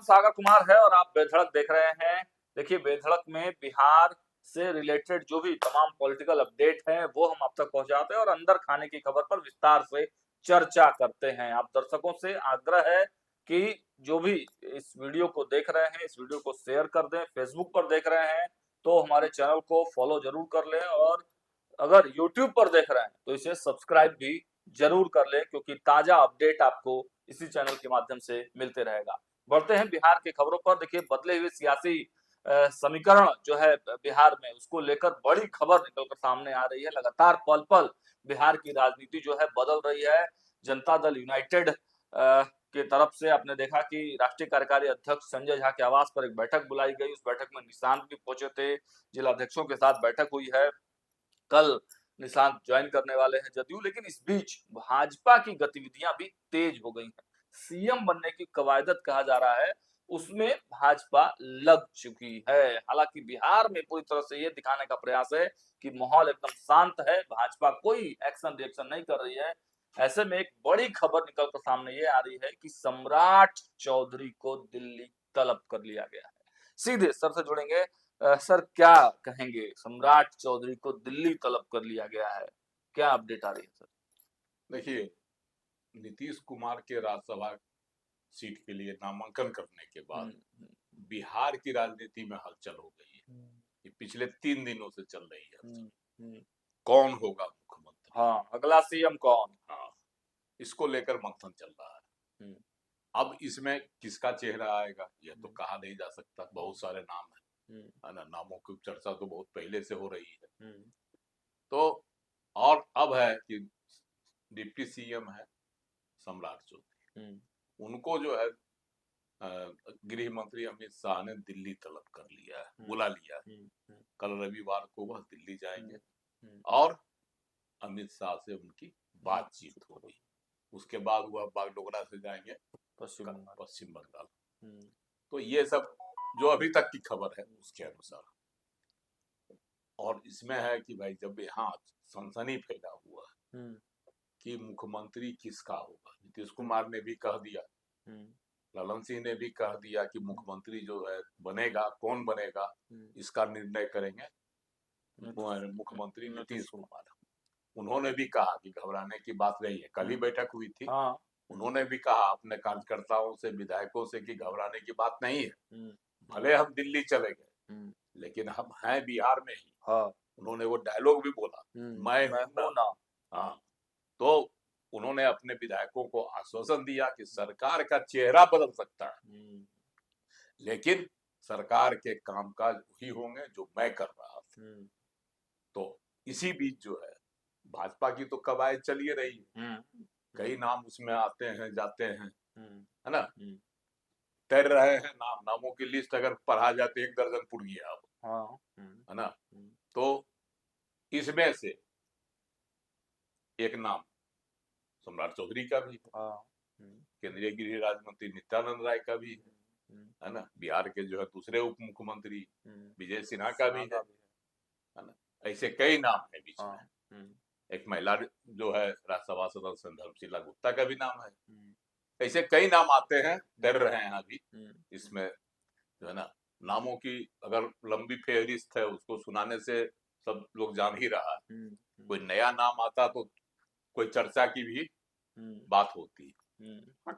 सागर कुमार है और आप बेधड़क देख रहे हैं। देखिए, बेधड़क में बिहार से रिलेटेड जो भी तमाम पॉलिटिकल अपडेट है वो हम आप तक पहुंचाते हैं और अंदर खाने की खबर पर विस्तार से चर्चा करते हैं। आप दर्शकों से आग्रह है कि जो भी इस वीडियो को देख रहे हैं, इस वीडियो को शेयर कर दें। फेसबुक पर देख रहे हैं तो हमारे चैनल को फॉलो जरूर कर लें और अगर यूट्यूब पर देख रहे हैं तो इसे सब्सक्राइब भी जरूर कर लें, क्योंकि ताजा अपडेट आपको इसी चैनल के माध्यम से मिलते रहेगा। बढ़ते हैं बिहार की खबरों पर। देखिए, बदले हुए सियासी समीकरण जो है बिहार में, उसको लेकर बड़ी खबर निकलकर सामने आ रही है। लगातार पल पल बिहार की राजनीति जो है बदल रही है। जनता दल यूनाइटेड की तरफ से आपने देखा कि राष्ट्रीय कार्यकारी अध्यक्ष संजय झा के आवास पर एक बैठक बुलाई गई। उस बैठक में निशांत भी पहुंचे थे, जिलाध्यक्षों के साथ बैठक हुई है। कल निशांत ज्वाइन करने वाले हैं जदयू, लेकिन इस बीच भाजपा की गतिविधियां भी तेज हो गई हैं। सीएम बनने की कवायदत कहा जा रहा है, उसमें भाजपा लग चुकी है। हालांकि बिहार में पूरी तरह से ये दिखाने का प्रयास है कि माहौल एकदम शांत है, भाजपा कोई एक्शन रिएक्शन नहीं कर रही है। ऐसे में एक बड़ी खबर निकलकर सामने ये आ रही है कि सम्राट चौधरी को दिल्ली तलब कर लिया गया है। सीधे सर से जुड़ेंगे। सर, क्या कहेंगे, सम्राट चौधरी को दिल्ली तलब कर लिया गया है, क्या अपडेट आ रही है सर? देखिए, नीतीश कुमार के राज्यसभा सीट के लिए नामांकन करने के बाद बिहार की राजनीति में हलचल हो गई है। ये पिछले 3 दिनों से चल रही है। कौन होगा मुख्यमंत्री? हाँ, अगला सीएम कौन? हाँ, इसको लेकर मंथन चल रहा है। अब इसमें किसका चेहरा आएगा यह तो कहा नहीं जा सकता। बहुत सारे नाम है ना, नामों की चर्चा तो बहुत पहले से हो रही है। तो और अब है कि डिप्टी सीएम है सम्राट चौधरी, उनको जो है गृह मंत्री अमित शाह ने दिल्ली तलब कर लिया है, बुला लिया है। कल रविवार को वह दिल्ली जाएंगे और अमित शाह से उनकी बातचीत होगी। उसके बाद वह बागडोगरा से जाएंगे पश्चिम बंगाल। तो ये सब जो अभी तक की खबर है उसके अनुसार। और इसमें है कि भाई जब यहाँ सनसनी फैला हुआ है कि मुख्यमंत्री किसका होगा, नीतीश कुमार ने भी कह दिया, ललन सिंह ने भी कह दिया कि मुख्यमंत्री जो है बनेगा, कौन बनेगा इसका निर्णय करेंगे मुख्यमंत्री नीतीश कुमार। उन्होंने भी कहा कि घबराने की बात नहीं है। कल ही बैठक हुई थी। उन्होंने भी कहा अपने कार्यकर्ताओं से, विधायकों से कि घबराने की बात नहीं है, भले हम दिल्ली चले गए लेकिन हम हैं बिहार में ही। उन्होंने वो डायलॉग भी बोला, मैं हूं ना। हाँ, तो उन्होंने अपने विधायकों को आश्वासन दिया कि सरकार का चेहरा बदल सकता है लेकिन सरकार के कामकाज वही होंगे जो मैं कर रहा था। तो इसी बीच जो है भाजपा की तो कवायद चली रही है। कई नाम उसमें आते हैं जाते हैं, है ना, तैर रहे हैं नाम। नामों की लिस्ट अगर पढ़ा जाए तो 1 दर्जन पुर गया अब, है ना। तो इसमें से एक नाम सम्राट चौधरी का भी है, केंद्रीय गृह राज्य मंत्री नित्यानंद राय का भी है ना, बिहार के जो है दूसरे उप मुख्यमंत्री विजय सिन्हा का भी है ना। ऐसे कई नाम है बीच में। एक महिला जो है राज्यसभा सदस्य धर्मशिला गुप्ता का भी नाम है। ऐसे कई नाम आते हैं, तैर रहे हैं अभी इसमें जो है ना। नामों की अगर लंबी फेहरिस्त है उसको सुनाने से सब लोग जान ही रहा है। कोई नया नाम आता तो कोई चर्चा की भी बात होती है।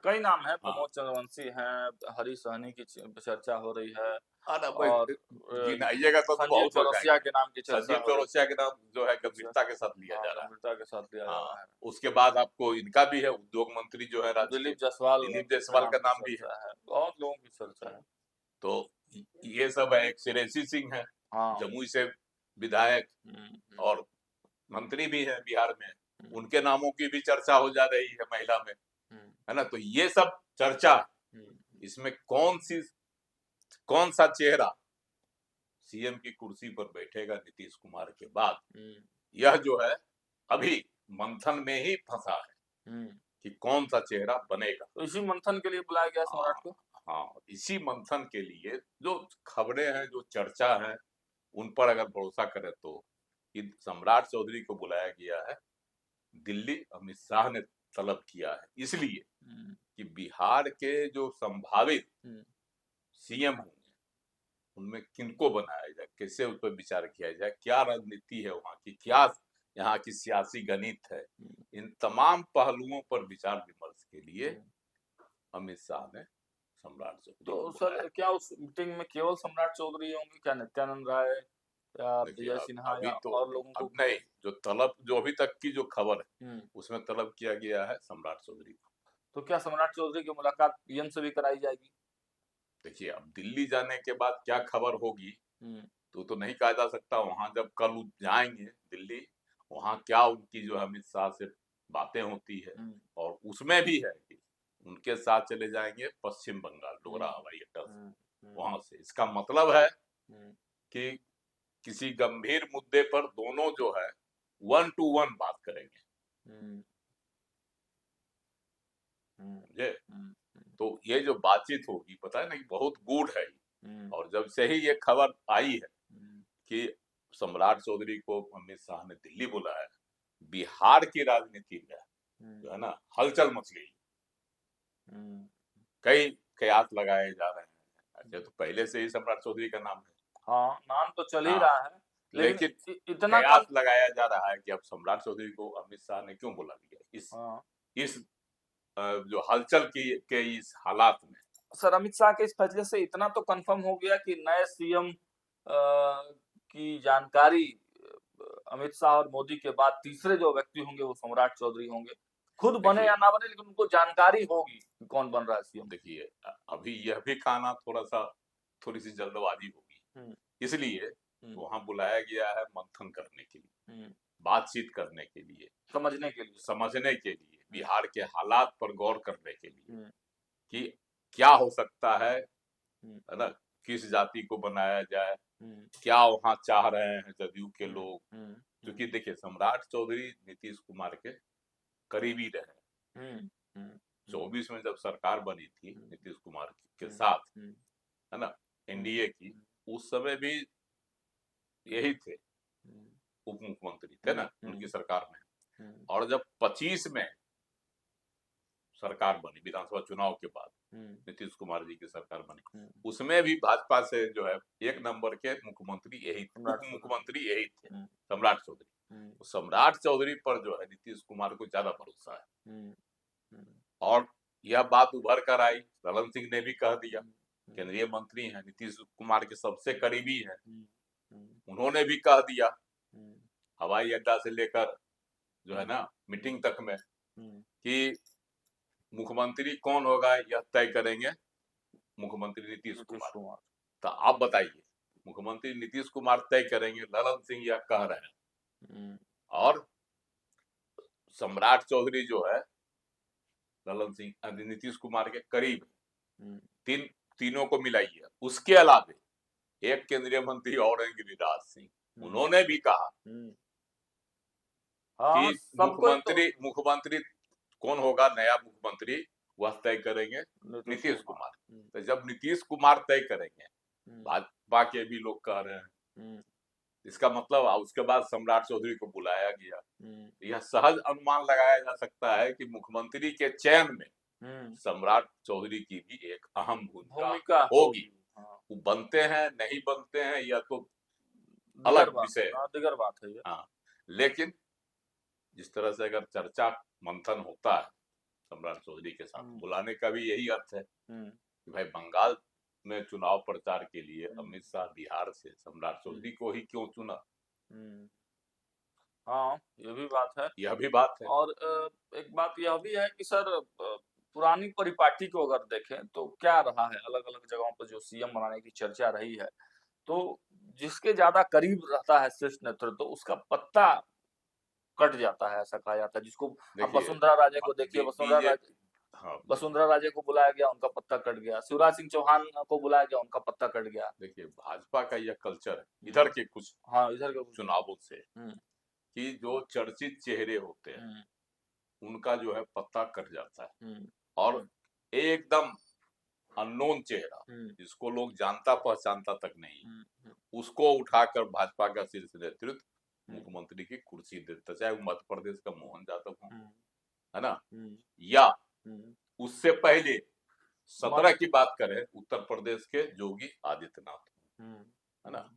कई नाम है, प्रमोद चंद्रवंशी हैं, हरी सहनी की चर्चा हो रही है और गिनाइएगा तो संजीव चौरसिया के नाम की चर्चा। संजीव चौरसिया के नाम जो है गंभीरता के साथ लिया जा रहा है, गंभीरता के साथ लिया जा रहा है। उसके बाद आपको इनका भी है, उद्योग मंत्री जो है दिलीप जायसवाल का नाम भी है। बहुत लोगों की चर्चा है। तो ये सब है। एक सिरेसी सिंह है, जमुई से विधायक और मंत्री भी है बिहार में, उनके नामों की भी चर्चा हो जा रही है महिला में, है ना। तो ये सब चर्चा, इसमें कौन सा चेहरा सीएम की कुर्सी पर बैठेगा नीतीश कुमार के बाद, यह जो है अभी मंथन में ही फंसा है कि कौन सा चेहरा बनेगा। तो इसी मंथन के लिए बुलाया गया सम्राट को। हाँ, इसी मंथन के लिए जो खबरें हैं, जो चर्चा है, उन पर अगर भरोसा करें तो कि सम्राट चौधरी को बुलाया गया है दिल्ली, अमित शाह ने तलब किया है इसलिए कि बिहार के जो संभावित सीएम होंगे उनमें किनको बनाया जाए, कैसे उस पर विचार किया जाए, क्या रणनीति है वहाँ की, क्या यहाँ की सियासी गणित है, इन तमाम पहलुओं पर विचार विमर्श के लिए अमित शाह ने सम्राट चौधरी तो को सर बुलाया। क्या उस मीटिंग में केवल सम्राट चौधरी होंगे, क्या नित्यानंद राय या देखिए विजय सिन्हा अभी या तो और लोगों को? अब नहीं, जो अभी तक की जो खबर है हम्म। उसमें तलब किया गया है सम्राट चौधरी को। तो क्या सम्राट चौधरी की मुलाकात पीएम से भी कराई जाएगी? देखिए अब दिल्ली जाने के बाद क्या खबर होगी हम्म। तो नहीं कहा जा सकता। वहां जब कल जाएंगे दिल्ली, वहां क्या उनकी जो है अमित शाह से बातें होती है, और उसमें भी है कि उनके साथ चले जाएंगे पश्चिम बंगाल डोगरा हवाई अड्डा से, वहां से। इसका मतलब है कि किसी गंभीर मुद्दे पर दोनों जो है 1 to 1 बात करेंगे, समझे? तो ये जो बातचीत होगी पता है ना कि बहुत गूढ़ है। और जब से ही ये खबर आई है कि सम्राट चौधरी को अमित शाह ने दिल्ली बुलाया, बिहार की राजनीति में जो है ना हलचल मच गई। कई कयास लगाए जा रहे हैं। अच्छा तो पहले से ही सम्राट चौधरी का नाम है, हाँ नाम तो चल ही हाँ, रहा है, लेकिन इतना कयास लगाया जा रहा है कि अब सम्राट चौधरी को अमित शाह ने क्यों बुला लिया इस जो हलचल के इस हालात में। सर अमित शाह के इस फैसले से इतना तो कंफर्म हो गया कि नए सीएम की जानकारी अमित शाह और मोदी के बाद तीसरे जो व्यक्ति होंगे वो सम्राट चौधरी होंगे। खुद बने या ना बने लेकिन उनको जानकारी होगी कि कौन बन रहा है सीएम। देखिए अभी यह भी कहना थोड़ी सी जल्दबाजी होगी, इसलिए वहां बुलाया गया है मंथन करने के लिए, बातचीत करने के लिए, समझने के लिए, बिहार के हालात पर गौर करने के लिए कि क्या हो सकता है ना, किस जाति को बनाया जाए, क्या वहां चाह रहे हैं जदयू के लोग। क्योंकि देखिए सम्राट चौधरी नीतीश कुमार के करीबी रहे। 24 में जब सरकार बनी थी नीतीश कुमार के साथ, है ना, एनडीए की, उस समय भी यही थे, उप मुख्यमंत्री थे ना उनकी सरकार में। और जब 25 में सरकार बनी विधानसभा चुनाव के बाद, नीतीश कुमार जी की सरकार बनी, उसमें भी भाजपा से जो है 1 नंबर के मुख्यमंत्री यही, उप मुख्यमंत्री यही थे, सम्राट चौधरी। तो सम्राट चौधरी पर जो है नीतीश कुमार को ज्यादा भरोसा है। और यह बात उभर कर आई, ललन सिंह ने भी कह दिया, केंद्रीय मंत्री हैं, नीतीश कुमार के सबसे करीबी हैं, उन्होंने भी कह दिया हवाई अड्डा से लेकर जो है ना मीटिंग तक में कि मुख्यमंत्री कौन होगा यह तय करेंगे मुख्यमंत्री नीतीश कुमार। तो आप बताइए, मुख्यमंत्री नीतीश कुमार तय करेंगे, ललन सिंह यह कह रहे हैं, और सम्राट चौधरी जो है ललन सिंह नीतीश कुमार के करीब, तीनों को मिलाइए। उसके अलावा एक केंद्रीय मंत्री और हैं गिरिराज सिंह, उन्होंने भी कहा कि मुख्यमंत्री कौन होगा, नया मुख्यमंत्री वह तय करेंगे नीतीश कुमार। तो जब नीतीश कुमार तय करेंगे, भाजपा के भी लोग कह रहे हैं, इसका मतलब उसके बाद सम्राट चौधरी को बुलाया गया। यह सहज अनुमान लगाया जा सकता है कि मुख्यमंत्री के चयन में सम्राट चौधरी की भी एक अहम भूमिका होगी। वो बनते हैं नहीं बनते हैं यह तो अलग विषय है, दिगर बात है। हाँ, लेकिन जिस तरह से अगर चर्चा मंथन होता है सम्राट चौधरी के साथ, बुलाने का भी यही अर्थ है कि भाई बंगाल में चुनाव प्रचार के लिए अमित शाह बिहार से सम्राट चौधरी को ही क्यों चुना। हाँ यह भी बात है। और एक बात यह भी है कि सर पुरानी परिपाटी को अगर देखें तो क्या रहा है, अलग अलग जगहों पर जो सीएम बनाने की चर्चा रही है, तो जिसके ज्यादा करीब रहता है शीर्ष नेतृत्व तो उसका पत्ता कट जाता है, ऐसा कहा जाता है। जिसको अब वसुंधरा राजे को देखिए, वसुंधरा राजे को बुलाया गया, उनका पत्ता कट गया। शिवराज सिंह चौहान को बुलाया गया, उनका पत्ता कट गया। देखिए भाजपा का यह कल्चर है इधर के कुछ चुनावों से कि जो चर्चित चेहरे होते हैं उनका जो है पत्ता कट जाता है, और एकदम अननोन चेहरा जिसको लोग जानता पहचानता तक नहीं, उसको उठाकर भाजपा का शीर्ष नेतृत्व मुख्यमंत्री की कुर्सी देता, चाहे वो मध्य प्रदेश का मोहन यादव हो, है ना, या उससे पहले 17 की बात करें उत्तर प्रदेश के योगी आदित्यनाथ, है ना।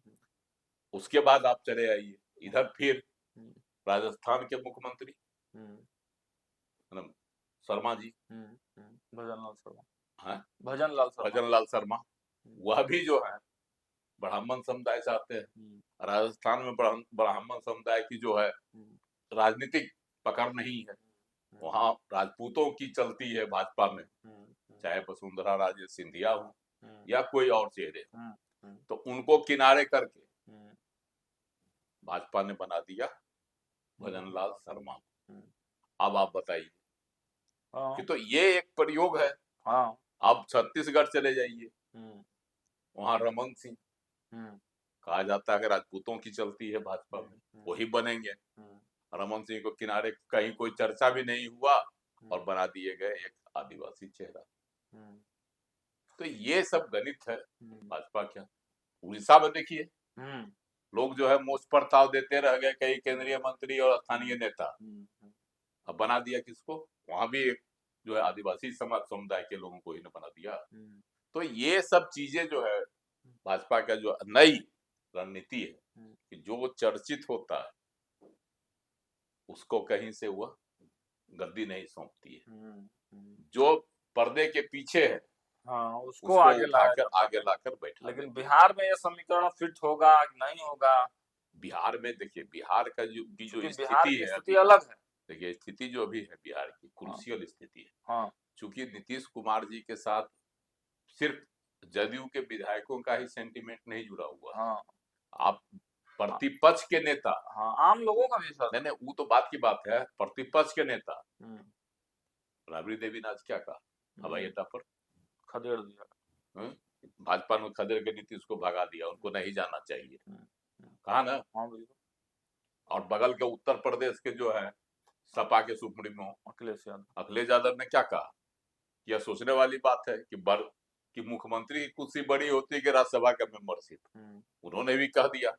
उसके बाद आप चले आइए इधर, फिर राजस्थान के मुख्यमंत्री शर्मा जी, भजनलाल शर्मा, हाँ भजन लाल शर्मा, वह भी जो है ब्राह्मण समुदाय से आते हैं। राजस्थान में ब्राह्मण समुदाय की जो है राजनीतिक पकड़ नहीं है, वहाँ राजपूतों की चलती है भाजपा में, चाहे वसुंधरा राजे सिंधिया हो या कोई और चेहरे, तो उनको किनारे करके भाजपा ने बना दिया भजनलाल शर्मा। अब आप बताइए कि तो ये एक प्रयोग है। आप छत्तीसगढ़ चले जाइए, वहां रमन सिंह, कहा जाता है कि राजपूतों की चलती है भाजपा में, वही बनेंगे। रमन सिंह को किनारे, कहीं कोई चर्चा भी नहीं हुआ और बना दिए गए एक आदिवासी चेहरा। तो ये सब गणित है भाजपा क्या। उड़ीसा में देखिए, लोग जो है मोछ पर ताव देते रह गए, कई केंद्रीय मंत्री और स्थानीय नेता, अब बना दिया किसको, वहां भी एक जो है आदिवासी समाज समुदाय के लोगों को ही बना दिया। तो ये सब चीजें जो है भाजपा का जो नई रणनीति है कि जो चर्चित होता है उसको कहीं से वह गद्दी नहीं सौंपती है, जो पर्दे के पीछे है उसको आगे लाकर बैठा। लेकिन बिहार में ये समीकरण फिट होगा कि नहीं होगा? बिहार में देखिए, बिहार का जो स्थिति है अलग है। देखिए स्थिति जो अभी है बिहार की क्रूशियल स्थिति है। चूंकि नीतीश कुमार जी के साथ सिर्फ जदयू के विधायकों का ही सेंटीमेंट नहीं जुड़ा हुआ, आप प्रतिपक्ष के नेता, आम लोगों का भी सर, नहीं वो तो बात की बात है, प्रतिपक्ष के नेता राबड़ी देवी ने आज क्या कहा, हवाई अड्डा पर खदेड़ दिया, भाजपा ने खदेड़ के नीतीश को भगा दिया, उनको नहीं जाना चाहिए, कहा ना। और बगल के उत्तर प्रदेश के जो है सपा के सुप्रीमो अखिलेश यादव ने क्या कहा, यह सोचने वाली बात है कि मुख्यमंत्री की कुर्सी बड़ी होती है कि राज्यसभा का मेंबरशिप, उन्होंने भी कह दिया।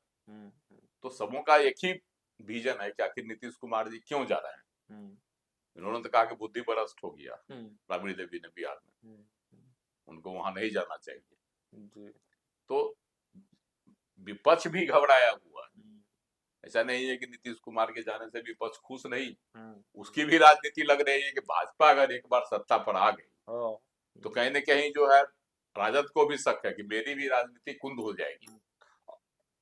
तो सबों का एक ही विजन है कि आखिर नीतीश कुमार जी क्यों जा रहे हैं। इन्होंने तो कहा कि बुद्धि भ्रष्ट हो गया राबड़ी देवी ने बिहार में, उनको वहां नहीं जाना चाहिए। तो विपक्ष भी घबराया हुआ है, ऐसा नहीं है कि नीतीश कुमार के जाने से विपक्ष खुश नहीं, उसकी भी राजनीति लग रही है कि भाजपा अगर एक बार सत्ता पर आ गई तो कहीं न कहीं जो है राजद को भी शक है कि मेरी भी राजनीति कुंद हो जाएगी।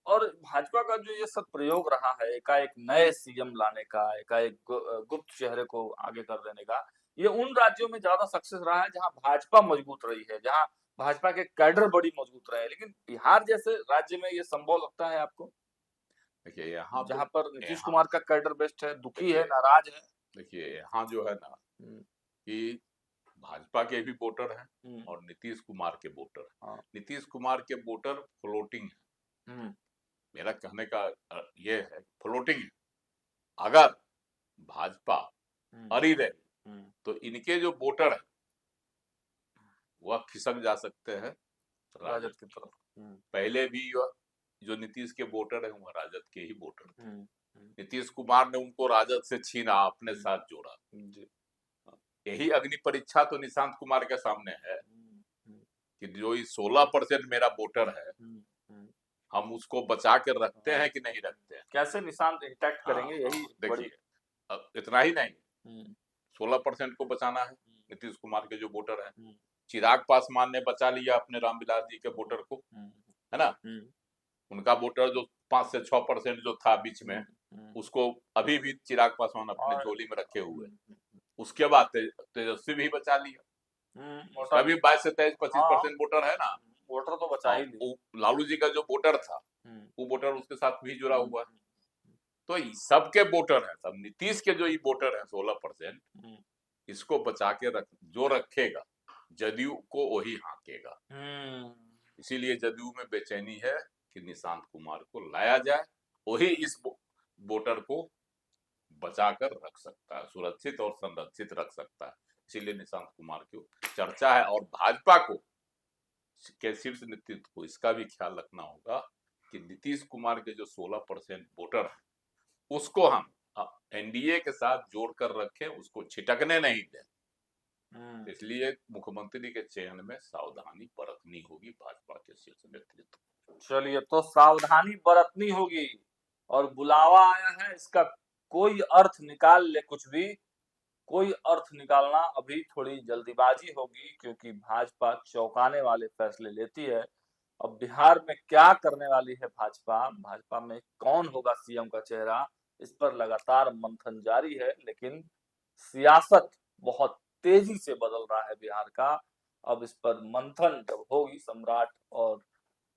और भाजपा का जो ये सब प्रयोग रहा है एकाएक नए सीएम लाने का, एकाएक गुप्त चेहरे को आगे कर देने का, ये उन राज्यों में ज्यादा सक्सेस रहा है जहां भाजपा मजबूत रही है, जहां भाजपा के कैडर बड़ी मजबूत रहे। लेकिन बिहार जैसे राज्य में ये संभव लगता है आपको? देखिए यहाँ जहाँ पर नीतीश कुमार का कैडर बेस्ट है, दुखी है, नाराज है। देखिए यहाँ जो है ना कि भाजपा के भी वोटर हैं और नीतीश कुमार के वोटर हैं। नीतीश कुमार के वोटर फ्लोटिंग है, मेरा कहने का ये है फ्लोटिंग है। अगर भाजपा अड़ी रहे तो इनके जो वोटर है वह खिसक जा सकते हैं राजद की तरफ। पहले भी जो नीतीश के वोटर है वह राजद के ही वोटर थे, नीतीश कुमार ने उनको राजद से छीना, अपने साथ जोड़ा। यही अग्नि परीक्षा तो निशांत कुमार के सामने है कि जो 16% मेरा वोटर है, हम उसको बचा कर रखते हैं कि नहीं रखते हैं, कैसे निशांत इंटैक्ट करेंगे। यही देखिए इतना ही नहीं, 16% को बचाना है नीतीश कुमार के जो वोटर है। चिराग पासवान ने बचा लिया अपने रामविलास जी के वोटर को, है ना। उनका वोटर जो 5 से 6% जो था बीच में, उसको अभी भी चिराग पासवान अपने झोली में रखे हुए। उसके बाद तेजस्वी भी बचा लिया, अभी 22 से 23-25% वोटर है ना, वोटर तो बचा ही लिया। लालू जी का जो वोटर था वो वोटर उसके साथ भी जुड़ा हुआ है। तो सबके वोटर है, सब नीतीश के जो ये वोटर है 16%, इसको बचा के जो रखेगा जदयू को वही हाकेगा। इसीलिए जदयू में बेचैनी है कि निशांत कुमार को लाया जाए, वही इस वोटर को बचाकर रख सकता है, सुरक्षित और संरक्षित रख सकता है। इसीलिए निशांत कुमार की चर्चा है। और भाजपा को के शीर्ष नेतृत्व को इसका भी ख्याल रखना होगा कि नीतीश कुमार के जो 16% वोटर है उसको हम एनडीए के साथ जोड़कर रखें, उसको छिटकने नहीं दें। इसलिए मुख्यमंत्री के चयन में सावधानी बरतनी होगी भाजपा के शीर्ष नेतृत्व। चलिए, तो सावधानी बरतनी होगी और बुलावा आया है, इसका कोई अर्थ निकाल ले, कुछ भी कोई अर्थ निकालना अभी थोड़ी जल्दीबाजी होगी, क्योंकि भाजपा चौंकाने वाले फैसले लेती है। अब बिहार में क्या करने वाली है भाजपा में कौन होगा सीएम का चेहरा, इस पर लगातार मंथन जारी है। लेकिन सियासत बहुत तेजी से बदल रहा है बिहार का। अब इस पर मंथन जब होगी सम्राट और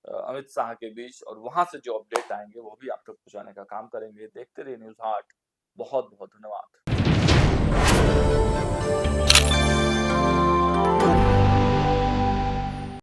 अमित शाह के बीच, और वहां से जो अपडेट आएंगे वो भी आप तक पहुंचाने का काम करेंगे। देखते रहिए न्यूज़ 8। बहुत बहुत धन्यवाद।